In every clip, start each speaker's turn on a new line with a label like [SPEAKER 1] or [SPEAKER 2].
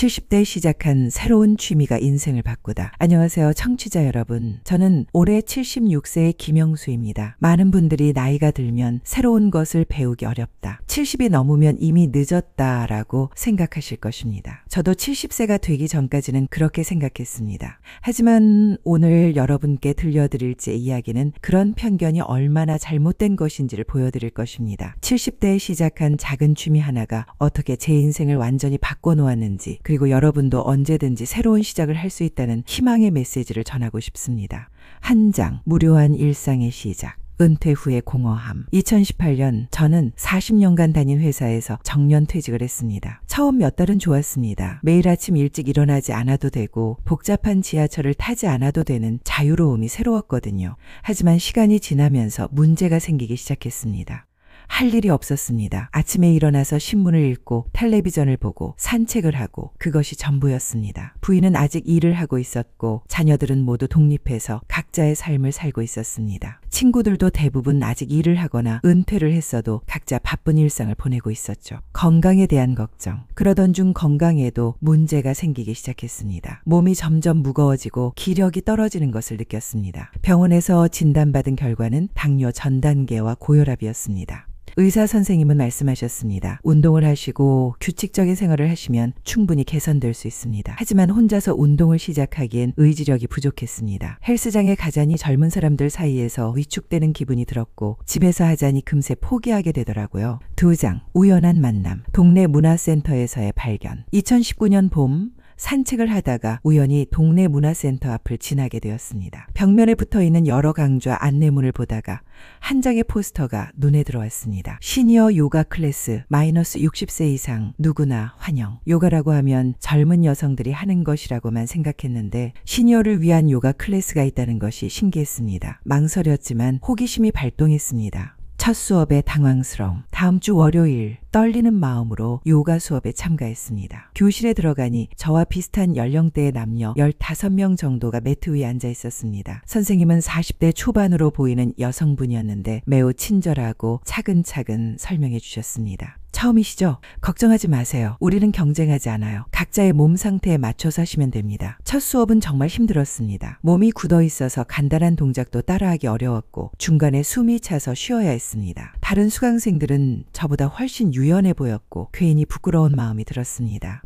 [SPEAKER 1] 70대 시작한 새로운 취미가 인생을 바꾸다. 안녕하세요, 청취자 여러분. 저는 올해 76세의 김영수입니다. 많은 분들이 나이가 들면 새로운 것을 배우기 어렵다. 70이 넘으면 이미 늦었다라고 생각하실 것입니다. 저도 70세가 되기 전까지는 그렇게 생각했습니다. 하지만 오늘 여러분께 들려드릴 제 이야기는 그런 편견이 얼마나 잘못된 것인지를 보여드릴 것입니다. 70대에 시작한 작은 취미 하나가 어떻게 제 인생을 완전히 바꿔놓았는지, 그리고 여러분도 언제든지 새로운 시작을 할 수 있다는 희망의 메시지를 전하고 싶습니다. 한 장, 무료한 일상의 시작. 은퇴 후의 공허함. 2018년 저는 40년간 다닌 회사에서 정년퇴직을 했습니다. 처음 몇 달은 좋았습니다. 매일 아침 일찍 일어나지 않아도 되고 복잡한 지하철을 타지 않아도 되는 자유로움이 새로웠거든요. 하지만 시간이 지나면서 문제가 생기기 시작했습니다. 할 일이 없었습니다. 아침에 일어나서 신문을 읽고 텔레비전을 보고 산책을 하고 그것이 전부였습니다. 부인은 아직 일을 하고 있었고 자녀들은 모두 독립해서 각자의 삶을 살고 있었습니다. 친구들도 대부분 아직 일을 하거나 은퇴를 했어도 각자 바쁜 일상을 보내고 있었죠. 건강에 대한 걱정. 그러던 중 건강에도 문제가 생기기 시작했습니다. 몸이 점점 무거워지고 기력이 떨어지는 것을 느꼈습니다. 병원에서 진단받은 결과는 당뇨 전 단계와 고혈압이었습니다. 의사 선생님은 말씀하셨습니다. 운동을 하시고 규칙적인 생활을 하시면 충분히 개선될 수 있습니다. 하지만 혼자서 운동을 시작하기엔 의지력이 부족했습니다. 헬스장에 가자니 젊은 사람들 사이에서 위축되는 기분이 들었고 집에서 하자니 금세 포기하게 되더라고요. 2장, 우연한 만남. 동네 문화센터에서의 발견. 2019년 봄 산책을 하다가 우연히 동네 문화센터 앞을 지나게 되었습니다. 벽면에 붙어있는 여러 강좌 안내문을 보다가 한 장의 포스터가 눈에 들어왔습니다. 시니어 요가 클래스 마이너스 60세 이상 누구나 환영. 요가라고 하면 젊은 여성들이 하는 것이라고만 생각했는데 시니어를 위한 요가 클래스가 있다는 것이 신기했습니다. 망설였지만 호기심이 발동했습니다. 첫 수업에 당황스러움. 다음 주 월요일 떨리는 마음으로 요가 수업에 참가했습니다. 교실에 들어가니 저와 비슷한 연령대의 남녀 15명 정도가 매트 위에 앉아 있었습니다. 선생님은 40대 초반으로 보이는 여성분이었는데 매우 친절하고 차근차근 설명해 주셨습니다. 처음이시죠? 걱정하지 마세요. 우리는 경쟁하지 않아요. 각자의 몸 상태에 맞춰서 하시면 됩니다. 첫 수업은 정말 힘들었습니다. 몸이 굳어 있어서 간단한 동작도 따라하기 어려웠고 중간에 숨이 차서 쉬어야 했습니다. 다른 수강생들은 저보다 훨씬 유연해 보였고 괜히 부끄러운 마음이 들었습니다.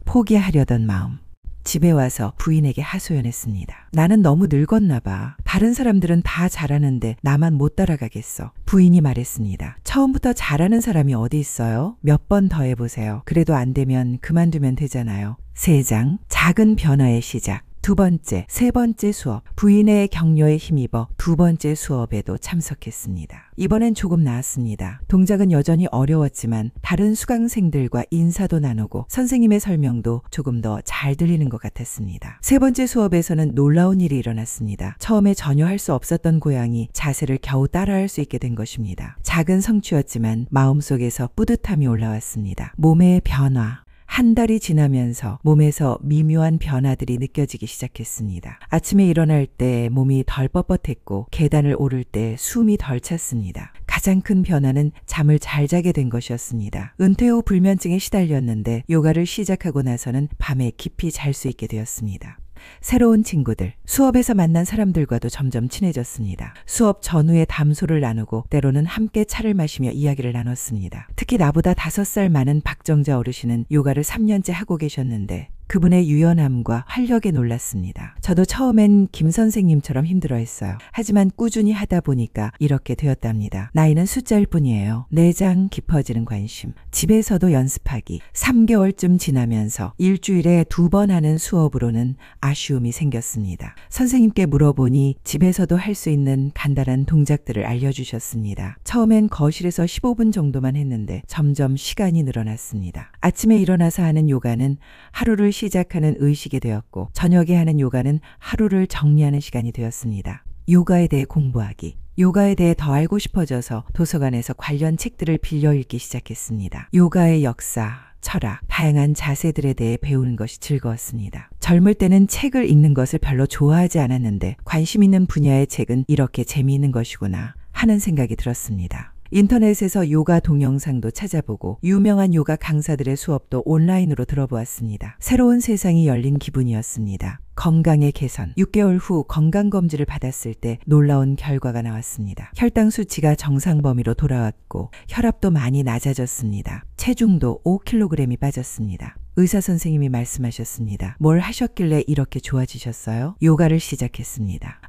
[SPEAKER 1] 포기하려던 마음. 집에 와서 부인에게 하소연했습니다. 나는 너무 늙었나 봐. 다른 사람들은 다 잘하는데 나만 못 따라가겠어. 부인이 말했습니다. 처음부터 잘하는 사람이 어디 있어요? 몇 번 더 해보세요. 그래도 안 되면 그만두면 되잖아요. 3장, 작은 변화의 시작. 두 번째, 세 번째 수업. 부인의 격려에 힘입어 두 번째 수업에도 참석했습니다. 이번엔 조금 나았습니다. 동작은 여전히 어려웠지만 다른 수강생들과 인사도 나누고 선생님의 설명도 조금 더 잘 들리는 것 같았습니다. 세 번째 수업에서는 놀라운 일이 일어났습니다. 처음에 전혀 할 수 없었던 고양이 자세를 겨우 따라할 수 있게 된 것입니다. 작은 성취였지만 마음속에서 뿌듯함이 올라왔습니다. 몸의 변화. 한 달이 지나면서 몸에서 미묘한 변화들이 느껴지기 시작했습니다. 아침에 일어날 때 몸이 덜 뻣뻣했고 계단을 오를 때 숨이 덜 찼습니다. 가장 큰 변화는 잠을 잘 자게 된 것이었습니다. 은퇴 후 불면증에 시달렸는데 요가를 시작하고 나서는 밤에 깊이 잘 수 있게 되었습니다. 새로운 친구들, 수업에서 만난 사람들과도 점점 친해졌습니다. 수업 전후에 담소를 나누고 때로는 함께 차를 마시며 이야기를 나눴습니다. 특히 나보다 5살 많은 박정자 어르신은 요가를 3년째 하고 계셨는데 그분의 유연함과 활력에 놀랐습니다. 저도 처음엔 김 선생님처럼 힘들어했어요. 하지만 꾸준히 하다 보니까 이렇게 되었답니다. 나이는 숫자일 뿐이에요. 내장 깊어지는 관심. 집에서도 연습하기. 3개월쯤 지나면서 일주일에 2번 하는 수업으로는 아쉬움이 생겼습니다. 선생님께 물어보니 집에서도 할 수 있는 간단한 동작들을 알려주셨습니다. 처음엔 거실에서 15분 정도만 했는데 점점 시간이 늘어났습니다. 아침에 일어나서 하는 요가는 하루를 시작하는 의식이 되었고 저녁에 하는 요가는 하루를 정리하는 시간이 되었습니다. 요가에 대해 공부하기. 요가에 대해 더 알고 싶어져서 도서관에서 관련 책들을 빌려 읽기 시작했습니다. 요가의 역사, 철학, 다양한 자세들에 대해 배우는 것이 즐거웠습니다. 젊을 때는 책을 읽는 것을 별로 좋아하지 않았는데 관심 있는 분야의 책은 이렇게 재미있는 것이구나 하는 생각이 들었습니다. 인터넷에서 요가 동영상도 찾아보고 유명한 요가 강사들의 수업도 온라인으로 들어보았습니다. 새로운 세상이 열린 기분이었습니다. 건강의 개선. 6개월 후 건강검진을 받았을 때 놀라운 결과가 나왔습니다. 혈당 수치가 정상 범위로 돌아왔고 혈압도 많이 낮아졌습니다. 체중도 5kg이 빠졌습니다. 의사 선생님이 말씀하셨습니다. 뭘 하셨길래 이렇게 좋아지셨어요? 요가를 시작했습니다.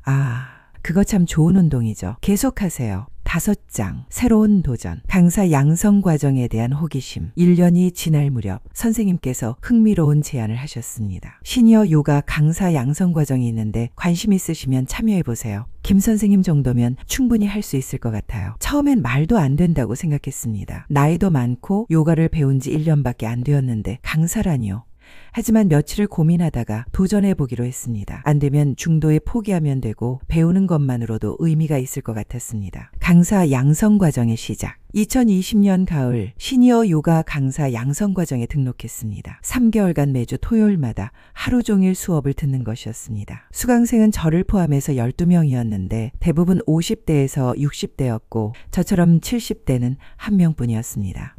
[SPEAKER 1] 그거 참 좋은 운동이죠. 계속하세요. 5장, 새로운 도전, 강사 양성 과정에 대한 호기심. 1년이 지날 무렵 선생님께서 흥미로운 제안을 하셨습니다. 시니어 요가 강사 양성 과정이 있는데 관심 있으시면 참여해보세요. 김 선생님 정도면 충분히 할 수 있을 것 같아요. 처음엔 말도 안 된다고 생각했습니다. 나이도 많고 요가를 배운 지 1년밖에 안 되었는데 강사라니요. 하지만 며칠을 고민하다가 도전해보기로 했습니다. 안 되면 중도에 포기하면 되고 배우는 것만으로도 의미가 있을 것 같았습니다. 강사 양성 과정의 시작. 2020년 가을 시니어 요가 강사 양성 과정에 등록했습니다. 3개월간 매주 토요일마다 하루 종일 수업을 듣는 것이었습니다. 수강생은 저를 포함해서 12명이었는데 대부분 50대에서 60대였고 저처럼 70대는 1명뿐이었습니다.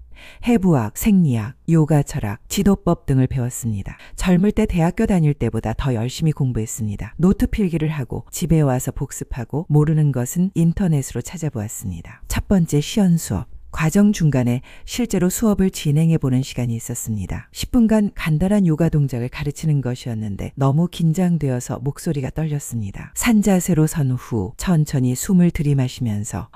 [SPEAKER 1] 해부학, 생리학, 요가 철학, 지도법 등을 배웠습니다. 젊을 때 대학교 다닐 때보다 더 열심히 공부했습니다. 노트 필기를 하고 집에 와서 복습하고 모르는 것은 인터넷으로 찾아보았습니다. 첫 번째 시연 수업. 과정 중간에 실제로 수업을 진행해보는 시간이 있었습니다. 10분간 간단한 요가 동작을 가르치는 것이었는데 너무 긴장되어서 목소리가 떨렸습니다. 산자세로 선 후 천천히 숨을 들이마시면서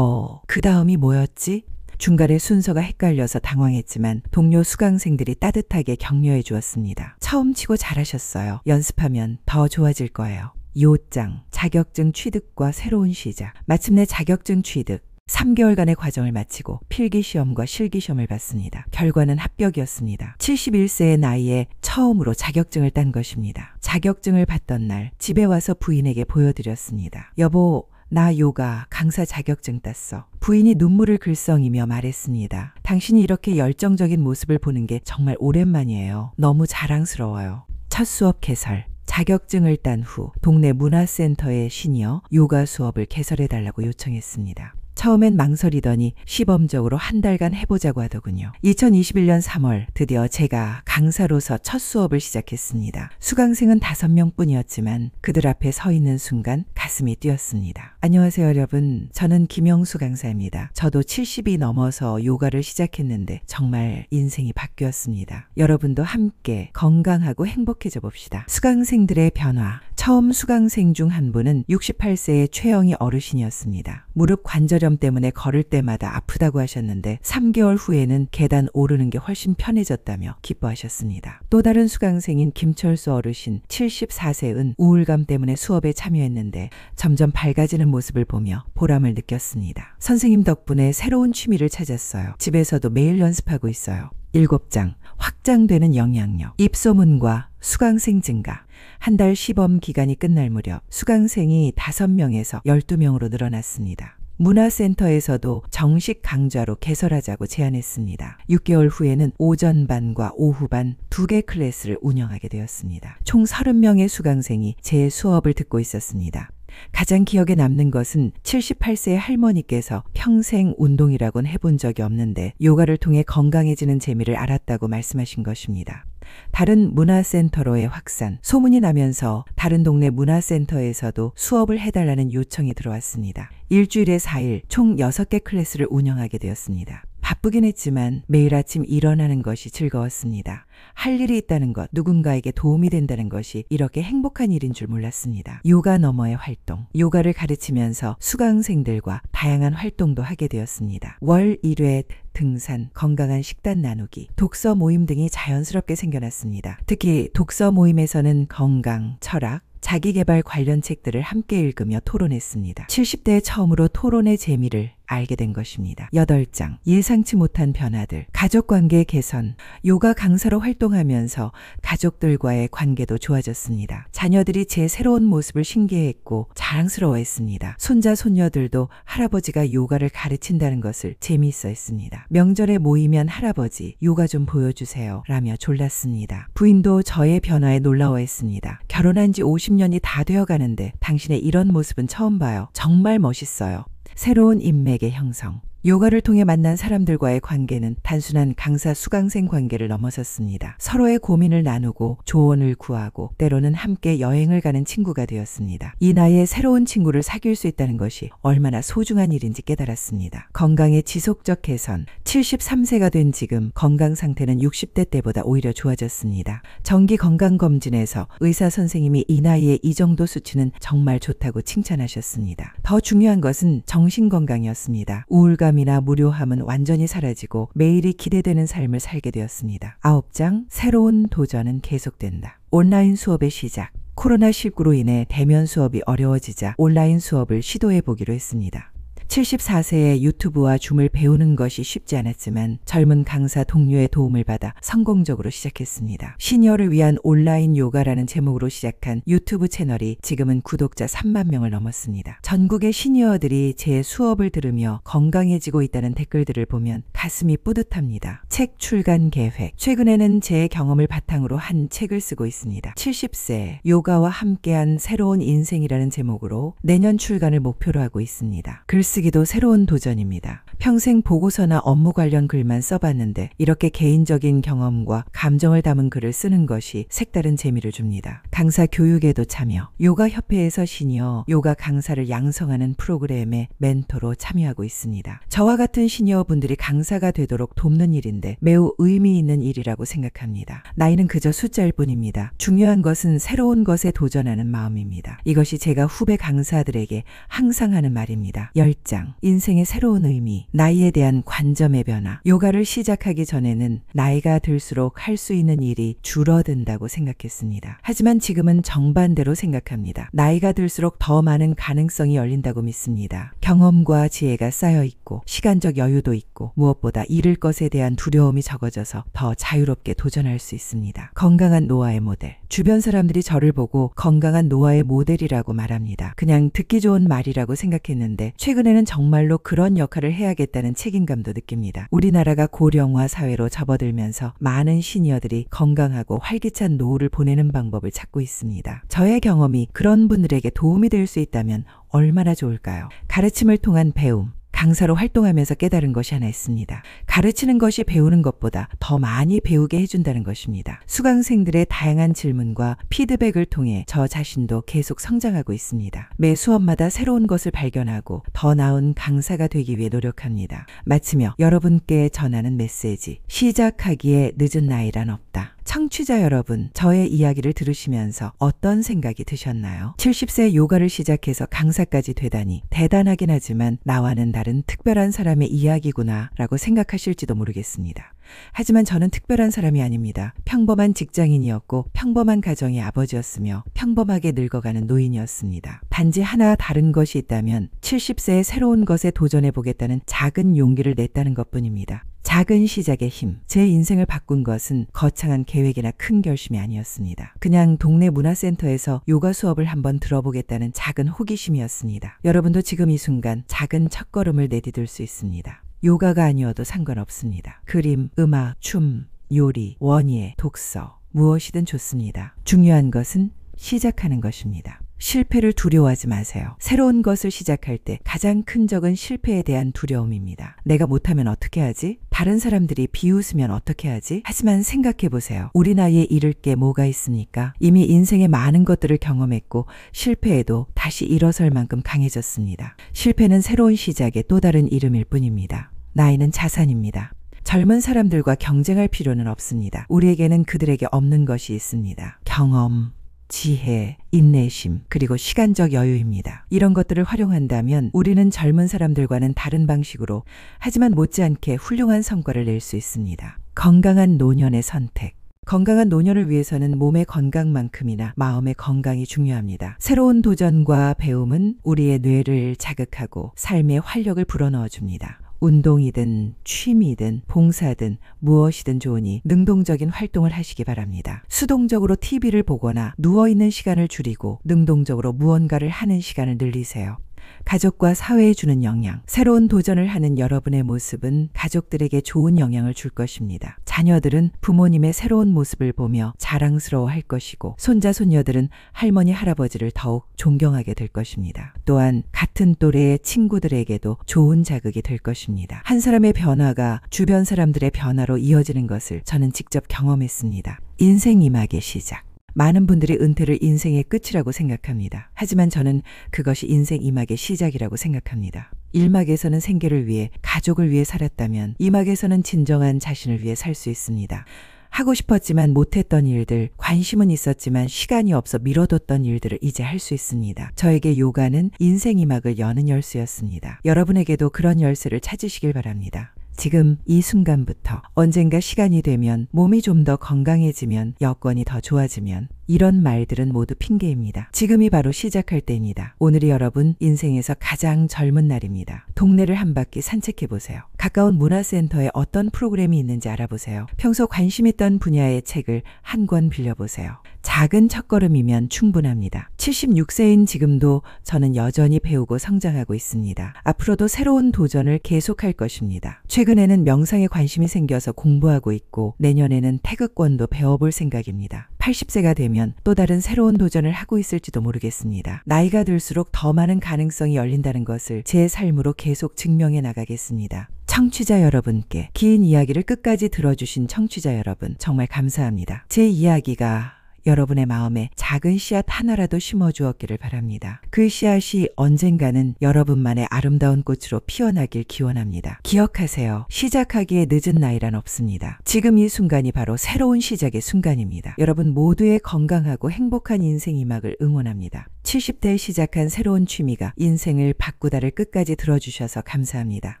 [SPEAKER 1] 그 다음이 뭐였지? 중간에 순서가 헷갈려서 당황했지만 동료 수강생들이 따뜻하게 격려해 주었습니다. 처음 치고 잘하셨어요. 연습하면 더 좋아질 거예요. 요장, 자격증 취득과 새로운 시작. 마침내 자격증 취득. 3개월간의 과정을 마치고 필기시험과 실기시험을 봤습니다. 결과는 합격이었습니다. 71세의 나이에 처음으로 자격증을 딴 것입니다. 자격증을 받던 날 집에 와서 부인에게 보여드렸습니다. 여보, 나 요가 강사 자격증 땄어. 부인이 눈물을 글썽이며 말했습니다. 당신이 이렇게 열정적인 모습을 보는 게 정말 오랜만이에요. 너무 자랑스러워요. 첫 수업 개설. 자격증을 딴 후 동네 문화센터의 시니어 요가 수업을 개설해달라고 요청했습니다. 처음엔 망설이더니 시범적으로 한 달간 해보자고 하더군요. 2021년 3월 드디어 제가 강사로서 첫 수업을 시작했습니다. 수강생은 5명뿐이었지만 그들 앞에 서 있는 순간 가슴이 뛰었습니다. 안녕하세요 여러분. 저는 김영수 강사입니다. 저도 70이 넘어서 요가를 시작했는데 정말 인생이 바뀌었습니다. 여러분도 함께 건강하고 행복해져 봅시다. 수강생들의 변화. 처음 수강생 중 한 분은 68세의 최영희 어르신이었습니다. 무릎 관절염 때문에 걸을 때마다 아프다고 하셨는데 3개월 후에는 계단 오르는 게 훨씬 편해졌다며 기뻐하셨습니다. 또 다른 수강생인 김철수 어르신 74세은 우울감 때문에 수업에 참여했는데 점점 밝아지는 모습을 보며 보람을 느꼈습니다. 선생님 덕분에 새로운 취미를 찾았어요. 집에서도 매일 연습하고 있어요. 7장, 확장되는 영향력. 입소문과 수강생 증가. 한 달 시범 기간이 끝날 무렵 수강생이 5명에서 12명으로 늘어났습니다. 문화센터에서도 정식 강좌로 개설하자고 제안했습니다. 6개월 후에는 오전반과 오후반 2개 클래스를 운영하게 되었습니다. 총 30명의 수강생이 제 수업을 듣고 있었습니다. 가장 기억에 남는 것은 78세의 할머니께서 평생 운동이라곤 해본 적이 없는데 요가를 통해 건강해지는 재미를 알았다고 말씀하신 것입니다. 다른 문화센터로의 확산, 소문이 나면서 다른 동네 문화센터에서도 수업을 해달라는 요청이 들어왔습니다. 일주일에 4일 총 6개 클래스를 운영하게 되었습니다. 바쁘긴 했지만 매일 아침 일어나는 것이 즐거웠습니다. 할 일이 있다는 것, 누군가에게 도움이 된다는 것이 이렇게 행복한 일인 줄 몰랐습니다. 요가 너머의 활동, 요가를 가르치면서 수강생들과 다양한 활동도 하게 되었습니다. 월 1회 등산, 건강한 식단 나누기, 독서 모임 등이 자연스럽게 생겨났습니다. 특히 독서 모임에서는 건강, 철학, 자기개발 관련 책들을 함께 읽으며 토론했습니다. 70대에 처음으로 토론의 재미를 알게 된 것입니다. 8장, 예상치 못한 변화들, 가족관계 개선. 요가 강사로 활동하면서 가족들과의 관계도 좋아졌습니다. 자녀들이 제 새로운 모습을 신기해했고 자랑스러워했습니다. 손자 손녀들도 할아버지가 요가를 가르친다는 것을 재미있어 했습니다. 명절에 모이면 할아버지 요가 좀 보여주세요 라며 졸랐습니다. 부인도 저의 변화에 놀라워했습니다. 결혼한 지 50년이 다 되어가는데 당신의 이런 모습은 처음 봐요. 정말 멋있어요. 새로운 인맥의 형성. 요가를 통해 만난 사람들과의 관계는 단순한 강사 수강생 관계를 넘어섰습니다. 서로의 고민을 나누고 조언을 구하고 때로는 함께 여행을 가는 친구가 되었습니다. 이 나이에 새로운 친구를 사귈 수 있다는 것이 얼마나 소중한 일인지 깨달았습니다. 건강의 지속적 개선, 73세가 된 지금 건강 상태는 60대 때보다 오히려 좋아졌습니다. 정기 건강검진에서 의사 선생님이 이 나이에 이 정도 수치는 정말 좋다고 칭찬하셨습니다. 더 중요한 것은 정신건강이었습니다. 우울감이나 무료함은 완전히 사라지고 매일이 기대되는 삶을 살게 되었습니다. 9장, 새로운 도전은 계속된다. 온라인 수업의 시작. 코로나19로 인해 대면 수업이 어려워지자 온라인 수업을 시도해 보기로 했습니다. 74세에 유튜브와 줌을 배우는 것이 쉽지 않았지만 젊은 강사 동료의 도움을 받아 성공적으로 시작했습니다. 시니어를 위한 온라인 요가라는 제목으로 시작한 유튜브 채널이 지금은 구독자 3만 명을 넘었습니다. 전국의 시니어들이 제 수업을 들으며 건강해지고 있다는 댓글들을 보면 가슴이 뿌듯합니다. 책 출간 계획. 최근에는 제 경험을 바탕으로 한 책을 쓰고 있습니다. 70세 요가와 함께한 새로운 인생이라는 제목으로 내년 출간을 목표로 하고 있습니다. 글쓰기도 새로운 도전입니다. 평생 보고서나 업무 관련 글만 써봤는데 이렇게 개인적인 경험과 감정을 담은 글을 쓰는 것이 색다른 재미를 줍니다. 강사 교육에도 참여. 요가협회에서 시니어 요가 강사를 양성하는 프로그램에 멘토로 참여하고 있습니다. 저와 같은 시니어분들이 강사가 되도록 돕는 일인데 매우 의미 있는 일이라고 생각합니다. 나이는 그저 숫자일 뿐입니다. 중요한 것은 새로운 것에 도전하는 마음입니다. 이것이 제가 후배 강사들에게 항상 하는 말입니다. 10장. 인생의 새로운 의미. 나이에 대한 관점의 변화. 요가를 시작하기 전에는 나이가 들수록 할 수 있는 일이 줄어든다고 생각했습니다. 하지만 지금은 정반대로 생각합니다. 나이가 들수록 더 많은 가능성이 열린다고 믿습니다. 경험과 지혜가 쌓여 있고 시간적 여유도 있고 무엇보다 잃을 것에 대한 두려움이 적어져서 더 자유롭게 도전할 수 있습니다. 건강한 노화의 모델. 주변 사람들이 저를 보고 건강한 노화의 모델이라고 말합니다. 그냥 듣기 좋은 말이라고 생각했는데 최근에는 정말로 그런 역할을 해야겠다는 책임감도 느낍니다. 우리나라가 고령화 사회로 접어들면서 많은 시니어들이 건강하고 활기찬 노후를 보내는 방법을 찾고 있습니다. 저의 경험이 그런 분들에게 도움이 될 수 있다면 얼마나 좋을까요? 가르침을 통한 배움. 강사로 활동하면서 깨달은 것이 하나 있습니다. 가르치는 것이 배우는 것보다 더 많이 배우게 해준다는 것입니다. 수강생들의 다양한 질문과 피드백을 통해 저 자신도 계속 성장하고 있습니다. 매 수업마다 새로운 것을 발견하고 더 나은 강사가 되기 위해 노력합니다. 마치며 여러분께 전하는 메시지. 시작하기에 늦은 나이란 없다. 청취자 여러분, 저의 이야기를 들으시면서 어떤 생각이 드셨나요? 70세 요가를 시작해서 강사까지 되다니 대단하긴 하지만 나와는 다른 특별한 사람의 이야기구나 라고 생각하실지도 모르겠습니다. 하지만 저는 특별한 사람이 아닙니다. 평범한 직장인이었고 평범한 가정의 아버지였으며 평범하게 늙어가는 노인이었습니다. 단지 하나 다른 것이 있다면 70세의 새로운 것에 도전해보겠다는 작은 용기를 냈다는 것뿐입니다. 작은 시작의 힘. 제 인생을 바꾼 것은 거창한 계획이나 큰 결심이 아니었습니다. 그냥 동네 문화센터에서 요가 수업을 한번 들어보겠다는 작은 호기심이었습니다. 여러분도 지금 이 순간 작은 첫걸음을 내디딜 수 있습니다. 요가가 아니어도 상관없습니다. 그림, 음악, 춤, 요리, 원예, 독서, 무엇이든 좋습니다. 중요한 것은 시작하는 것입니다. 실패를 두려워하지 마세요. 새로운 것을 시작할 때 가장 큰 적은 실패에 대한 두려움입니다. 내가 못하면 어떻게 하지? 다른 사람들이 비웃으면 어떻게 하지? 하지만 생각해보세요. 우리 나이에 잃을 게 뭐가 있습니까? 이미 인생의 많은 것들을 경험했고 실패에도 다시 일어설 만큼 강해졌습니다. 실패는 새로운 시작의 또 다른 이름일 뿐입니다. 나이는 자산입니다. 젊은 사람들과 경쟁할 필요는 없습니다. 우리에게는 그들에게 없는 것이 있습니다. 경험, 지혜, 인내심, 그리고 시간적 여유입니다. 이런 것들을 활용한다면 우리는 젊은 사람들과는 다른 방식으로 하지만 못지않게 훌륭한 성과를 낼 수 있습니다. 건강한 노년의 선택. 건강한 노년을 위해서는 몸의 건강만큼이나 마음의 건강이 중요합니다. 새로운 도전과 배움은 우리의 뇌를 자극하고 삶의 활력을 불어넣어줍니다. 운동이든 취미든 봉사든 무엇이든 좋으니 능동적인 활동을 하시기 바랍니다. 수동적으로 TV를 보거나 누워있는 시간을 줄이고 능동적으로 무언가를 하는 시간을 늘리세요. 가족과 사회에 주는 영향. 새로운 도전을 하는 여러분의 모습은 가족들에게 좋은 영향을 줄 것입니다. 자녀들은 부모님의 새로운 모습을 보며 자랑스러워할 것이고 손자 손녀들은 할머니 할아버지를 더욱 존경하게 될 것입니다. 또한 같은 또래의 친구들에게도 좋은 자극이 될 것입니다. 한 사람의 변화가 주변 사람들의 변화로 이어지는 것을 저는 직접 경험했습니다. 인생 2막의 시작. 많은 분들이 은퇴를 인생의 끝이라고 생각합니다. 하지만 저는 그것이 인생 2막의 시작이라고 생각합니다. 1막에서는 생계를 위해, 가족을 위해 살았다면 2막에서는 진정한 자신을 위해 살 수 있습니다. 하고 싶었지만 못했던 일들, 관심은 있었지만 시간이 없어 미뤄뒀던 일들을 이제 할 수 있습니다. 저에게 요가는 인생 2막을 여는 열쇠였습니다. 여러분에게도 그런 열쇠를 찾으시길 바랍니다. 지금 이 순간부터 언젠가 시간이 되면, 몸이 좀 더 건강해지면, 여건이 더 좋아지면, 이런 말들은 모두 핑계입니다. 지금이 바로 시작할 때입니다. 오늘이 여러분 인생에서 가장 젊은 날입니다. 동네를 한 바퀴 산책해보세요. 가까운 문화센터에 어떤 프로그램이 있는지 알아보세요. 평소 관심 있던 분야의 책을 한 권 빌려보세요. 작은 첫걸음이면 충분합니다. 76세인 지금도 저는 여전히 배우고 성장하고 있습니다. 앞으로도 새로운 도전을 계속할 것입니다. 최근에는 명상에 관심이 생겨서 공부하고 있고 내년에는 태극권도 배워볼 생각입니다. 80세가 되면 또 다른 새로운 도전을 하고 있을지도 모르겠습니다. 나이가 들수록 더 많은 가능성이 열린다는 것을 제 삶으로 계속 증명해 나가겠습니다. 청취자 여러분께, 긴 이야기를 끝까지 들어주신 청취자 여러분 정말 감사합니다. 제 이야기가 여러분의 마음에 작은 씨앗 하나라도 심어주었기를 바랍니다. 그 씨앗이 언젠가는 여러분만의 아름다운 꽃으로 피어나길 기원합니다. 기억하세요. 시작하기에 늦은 나이란 없습니다. 지금 이 순간이 바로 새로운 시작의 순간입니다. 여러분 모두의 건강하고 행복한 인생 2막을 응원합니다. 70대에 시작한 새로운 취미가 인생을 바꾸다를 끝까지 들어주셔서 감사합니다.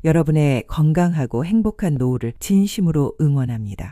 [SPEAKER 1] 여러분의 건강하고 행복한 노후를 진심으로 응원합니다.